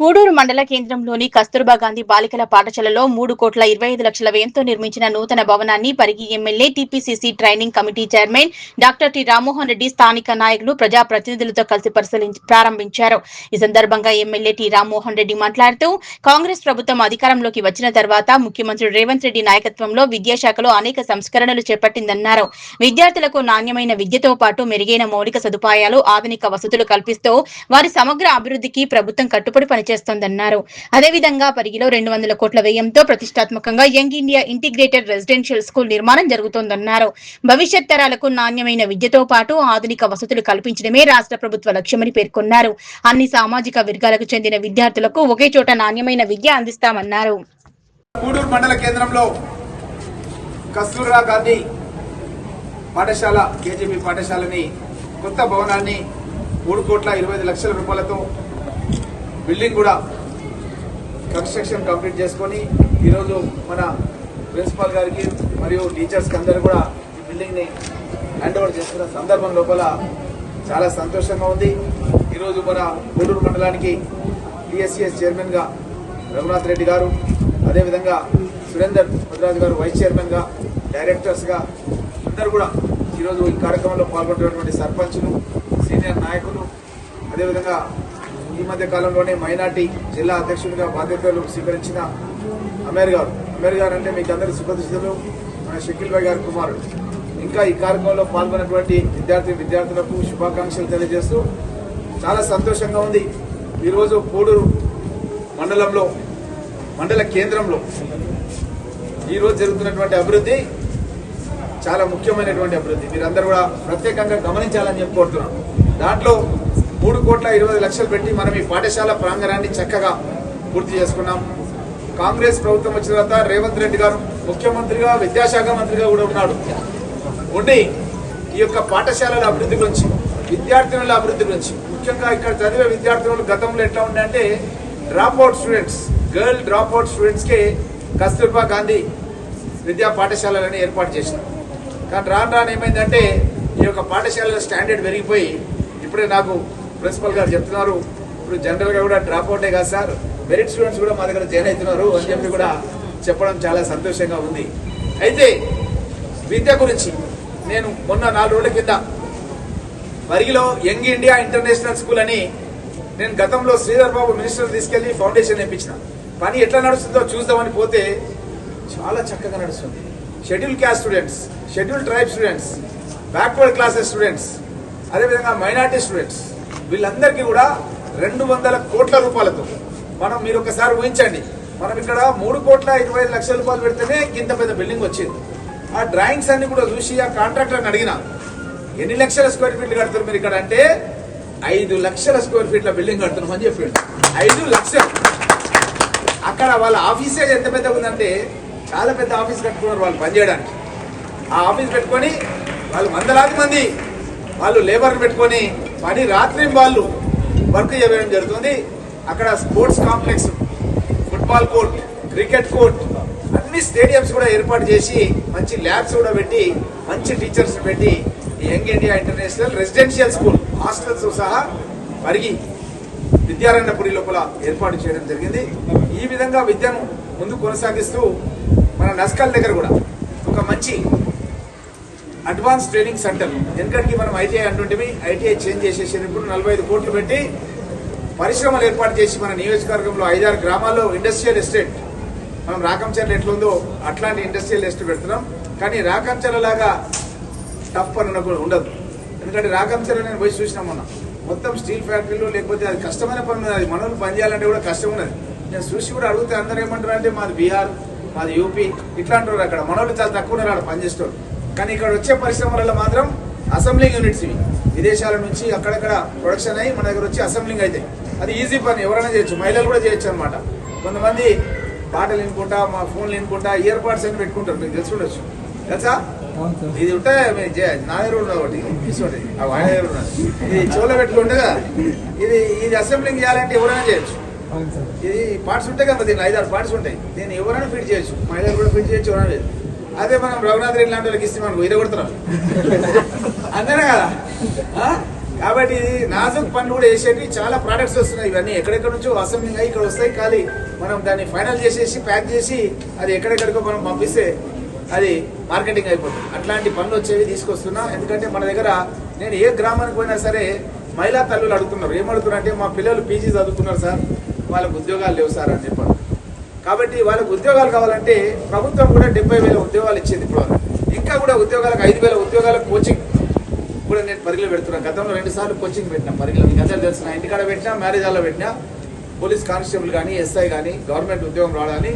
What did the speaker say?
పూడూరు మండల కేంద్రంలోని కస్తూర్బా గాంధీ బాలికల పాఠశాలలో 3,25,00,000 వ్యయంతో నిర్మించిన నూతన భవనాన్ని Parigi MLA TPCC training committee chairman doctor T Rammohan Reddy స్థానిక నాయకులు ప్రజాప్రతినిధులతో కలిసి ప్రారంభించారు. ఈ సందర్భంగా ఎమ్మెల్యే టి రామ్మోహన్ రెడ్డి మాట్లాడుతూ కాంగ్రెస్ ప్రభుత్వం అధికారంలోకి వచ్చిన తర్వాత ముఖ్యమంత్రి రేవంత్ రెడ్డి నాయకత్వంలో విద్యాశాఖలో అనేక సంస్కరణలు చేపట్టిందన్నారు. విద్యార్థులకు నాణ్యమైన విద్యతో పాటు మెరుగైన మౌలిక సదుపాయాలు, ఆధునిక వసతులు కల్పిస్తూ వారి సమగ్ర అభివృద్ధికి ప్రభుత్వం కట్టుబడి పనిచేస్తోందన్నారు. అదేవిధంగా పరిగిలో 200 కోట్ల వ్యయంతో ప్రతిష్టాత్మకంగా young India integrated residential school నిర్మాణం జరుగుతోందన్నారు. భవిష్యత్ తరాలకు నాణ్యమైన విద్యతో పాటు ఆధునిక వసతులు కల్పించడమే రాష్ట్ర ప్రభుత్వ లక్ష్యమని పేర్కొన్నారు. అన్ని సామాజిక వర్గాలకు చెందిన విద్యార్థులకు ఒకే చోట నాణ్యమైన విద్య అందిస్తామన్నారు. పూడూరు మండల కేంద్రంలో కస్తూర్బా గాంధీ పాఠశాల కేజీబీ పాఠశాలని కొత్త భవనాన్ని 3,25,00,000 రూపాయలతో బిల్డింగ్ కూడా కన్స్ట్రక్షన్ కంప్లీట్ చేసుకొని ఈరోజు మన ప్రిన్సిపాల్ గారికి మరియు టీచర్స్కి అందరూ కూడా ఈ బిల్డింగ్ని హ్యాండ్ ఓవర్ చేసుకున్న సందర్భం లోపల చాలా సంతోషంగా ఉంది. ఈరోజు మన పూడూరు మండలానికి టీఎస్సీఎస్ చైర్మన్గా రఘునాథ్ రెడ్డి గారు, అదేవిధంగా సురేందర్ భద్రాజు గారు వైస్ చైర్మన్గా, డైరెక్టర్స్గా అందరూ కూడా ఈరోజు ఈ కార్యక్రమంలో పాల్గొంటున్నటువంటి సర్పంచులు, సీనియర్ నాయకులు, అదేవిధంగా ఈ మధ్య కాలంలోనే మైనార్టీ జిల్లా అధ్యక్షుడిగా బాధ్యతలు స్వీకరించిన అమీర్ గారు అంటే మీకు అందరూ సుపరిచితులు, మన షకీల్ భాయ్ గారి కుమారుడు. ఇంకా ఈ కార్యక్రమంలో పాల్గొన్నటువంటి విద్యార్థులకు శుభాకాంక్షలు తెలియజేస్తూ చాలా సంతోషంగా ఉంది. ఈరోజు పూడూరు మండలంలో మండల కేంద్రంలో ఈరోజు జరుగుతున్నటువంటి అభివృద్ధి చాలా ముఖ్యమైనటువంటి అభివృద్ధి. మీరందరూ కూడా ప్రత్యేకంగా గమనించాలని చెప్పి కోరుతున్నాను. దాంట్లో 3,20,00,000 పెట్టి మనం ఈ పాఠశాల ప్రాంగణాన్ని చక్కగా పూర్తి చేసుకున్నాం. కాంగ్రెస్ ప్రభుత్వం వచ్చిన తర్వాత రేవంత్ రెడ్డి గారు ముఖ్యమంత్రిగా, విద్యాశాఖ మంత్రిగా కూడా ఉండి ఈ యొక్క పాఠశాలల అభివృద్ధి గురించి, విద్యార్థినుల అభివృద్ధి గురించి, ముఖ్యంగా ఇక్కడ చదివే విద్యార్థినులు గతంలో ఎట్లా ఉండే డ్రాప్అవుట్ స్టూడెంట్స్, గర్ల్ డ్రాప్అవుట్ స్టూడెంట్స్కి కస్తూర్బా గాంధీ విద్యా పాఠశాలలని ఏర్పాటు చేసినాం. కానీ రాను ఏమైందంటే ఈ యొక్క పాఠశాలల స్టాండర్డ్ పెరిగిపోయి ఇప్పుడే నాకు ప్రిన్సిపల్ గారు చెప్తున్నారు, ఇప్పుడు జనరల్గా కూడా డ్రాప్అవుటే కాదు సార్, మెరిట్ స్టూడెంట్స్ కూడా మా దగ్గర జాయిన్ అవుతున్నారు అని చెప్పి కూడా చెప్పడం చాలా సంతోషంగా ఉంది. అయితే విద్య గురించి నేను మొన్న 4 రోజుల కింద పరిగిలో యంగ్ ఇండియా ఇంటర్నేషనల్ స్కూల్ అని నేను గతంలో శ్రీధర్ బాబు మినిస్టర్ తీసుకెళ్లి ఫౌండేషన్ నేర్పించిన పని ఎట్లా నడుస్తుందో చూద్దామని పోతే చాలా చక్కగా నడుస్తుంది. Schedule caste students, schedule tribe students, backward classes students, అదేవిధంగా మైనార్టీ స్టూడెంట్స్, వీళ్ళందరికీ కూడా 200 కోట్ల రూపాయలతో మీరు ఒకసారి ఊహించండి, మనం ఇక్కడ 3,25,00,000 రూపాయలు పెడితేనే ఇంత పెద్ద బిల్డింగ్ వచ్చింది. ఆ డ్రాయింగ్స్ అన్ని కూడా చూసి ఆ కాంట్రాక్టర్ని అడిగినా ఎన్ని లక్షల స్క్వేర్ ఫీట్లు కడతారు మీరు ఇక్కడ అంటే 5 లక్షల స్క్వేర్ ఫీట్ల బిల్డింగ్ కడుతున్నాం అని చెప్పాడు. 5 లక్షలు. అక్కడ వాళ్ళ ఆఫీసే ఎంత పెద్దగా ఉందంటే చాలా పెద్ద ఆఫీస్ కట్టుకున్నారు వాళ్ళు పనిచేయడానికి. ఆ ఆఫీస్ పెట్టుకొని వాళ్ళు వందలాది మంది వాళ్ళు లేబర్ని పెట్టుకొని పని రాత్రి వాళ్ళు వర్క్ చేయడం జరుగుతుంది. అక్కడ sports complex, football court, cricket court, అన్ని స్టేడియంస్ కూడా ఏర్పాటు చేసి మంచి ల్యాబ్స్ కూడా పెట్టి మంచి టీచర్స్ పెట్టి young India international residential school hostels సహా పరిగి విద్యారణ్యపురి లోపల ఏర్పాటు చేయడం జరిగింది. ఈ విధంగా విద్యను ముందు కొనసాగిస్తూ మన నస్కల్ దగ్గర కూడా ఒక మంచి అడ్వాన్స్ ట్రైనింగ్ సెంటర్, ఎందుకంటే మనం ఐటీఐ అంటుంటే ఐటీఐ చేంజ్ చేసేసినప్పుడు 45 కోట్లు పెట్టి పరిశ్రమలు ఏర్పాటు చేసి మన నియోజకవర్గంలో 5-6 గ్రామాల్లో ఇండస్ట్రియల్ ఎస్టేట్, మనం రాకంచర్ల ఎట్లుందో అట్లాంటి ఇండస్ట్రియల్ ఎస్టేట్ పెడుతున్నాం. కానీ రాకంచర్ల లాగా టఫ్ పని ఉండదు. ఎందుకంటే రాకంచర్ల నేను పోయి చూసినాం మొన్న, మొత్తం స్టీల్ ఫ్యాక్టరీలు, లేకపోతే అది కష్టమైన పని ఉన్నది. అది మనోళ్ళు పని చేయాలంటే కూడా కష్టం ఉన్నది. నేను చూసి కూడా అడిగితే అందరూ ఏమంటారు అంటే మాది బీహార్, మాది యూపీ ఇట్లా అంటారు. అక్కడ మనోళ్ళు చాలా తక్కువ ఉన్నారు అక్కడ పనిచేస్తారు. కానీ ఇక్కడ వచ్చే పరిశ్రమలలో మాత్రం అసెంబ్లింగ్ యూనిట్స్ ఇవి విదేశాల నుంచి అక్కడక్కడ ప్రొడక్షన్ అయ్యి మన దగ్గర వచ్చి అసెంబ్లింగ్ అయితే అది ఈజీ పని, ఎవరైనా చేయొచ్చు, మహిళలు కూడా చేయొచ్చు అనమాట. కొంతమంది పాటలు వినుకుంటా, మా ఫోన్లు వినుకుంటా ఇయర్ పాడ్స్ అని పెట్టుకుంటారు, మీకు తెలిసి ఉండొచ్చు తెలుసా. ఇది ఉంటే నా దగ్గర ఉన్నది ఒకటి తీసుకోండి, ఆ వాడి దగ్గర ఉన్నది, ఇది చెవులో పెట్టుకుంటే కదా ఇది అసెంబ్లింగ్ చేయాలంటే ఎవరైనా చేయొచ్చు. ఇది పార్ట్స్ ఉంటాయి కదా, దీనిలో 5-6 పార్ట్స్ ఉంటాయి. దీన్ని ఎవరైనా ఫిట్ చేయొచ్చు, మహిళలు కూడా ఫిట్ చేయొచ్చు, ఎవరైనా లేదు. అదే మనం రఘునాథ్ రెడ్డి లాంటి వాళ్ళకి ఇస్తే మనకు ఇది కొడుతున్నాం అంతేనా కదా. కాబట్టి ఇది నాజుక్ పనులు కూడా వేసేటి చాలా ప్రోడక్ట్స్ వస్తున్నాయి. ఇవన్నీ ఎక్కడెక్కడ నుంచో అసెంబ్లింగ్ అయ్యి ఇక్కడ వస్తాయి. ఖాళీ మనం దాన్ని ఫైనల్ చేసేసి ప్యాక్ చేసి అది ఎక్కడెక్కడికో మనం పంపిస్తే అది మార్కెటింగ్ అయిపోతుంది. అట్లాంటి పనులు వచ్చేవి తీసుకొస్తున్నా. ఎందుకంటే మన దగ్గర నేను ఏ గ్రామానికి పోయినా సరే మహిళా తల్లులు అడుగుతున్నారు. ఏమడుగుతున్నారు అంటే మా పిల్లలు పీజీ చదువుకున్నారు సార్, వాళ్ళకు ఉద్యోగాలు లేవు సార్ అని చెప్పారు. కాబట్టి వాళ్ళకు ఉద్యోగాలు కావాలంటే ప్రభుత్వం కూడా 70,000 ఉద్యోగాలు ఇచ్చింది. ఇప్పుడు ఇంకా కూడా ఉద్యోగాలకు 5,000 ఉద్యోగాలకు కోచింగ్ కూడా నేను పరిగిలో పెడుతున్నాను. గతంలో 2 సార్లు కోచింగ్ పెట్టినా పరిగిలో. మీకు అందరూ తెలుసు, నా ఇంటికాడ పెట్టినా, మ్యారేజ్ హాల్లో పెట్టినా. పోలీస్ కానిస్టేబుల్ కానీ, ఎస్ఐ కానీ గవర్నమెంట్ ఉద్యోగం రావాలని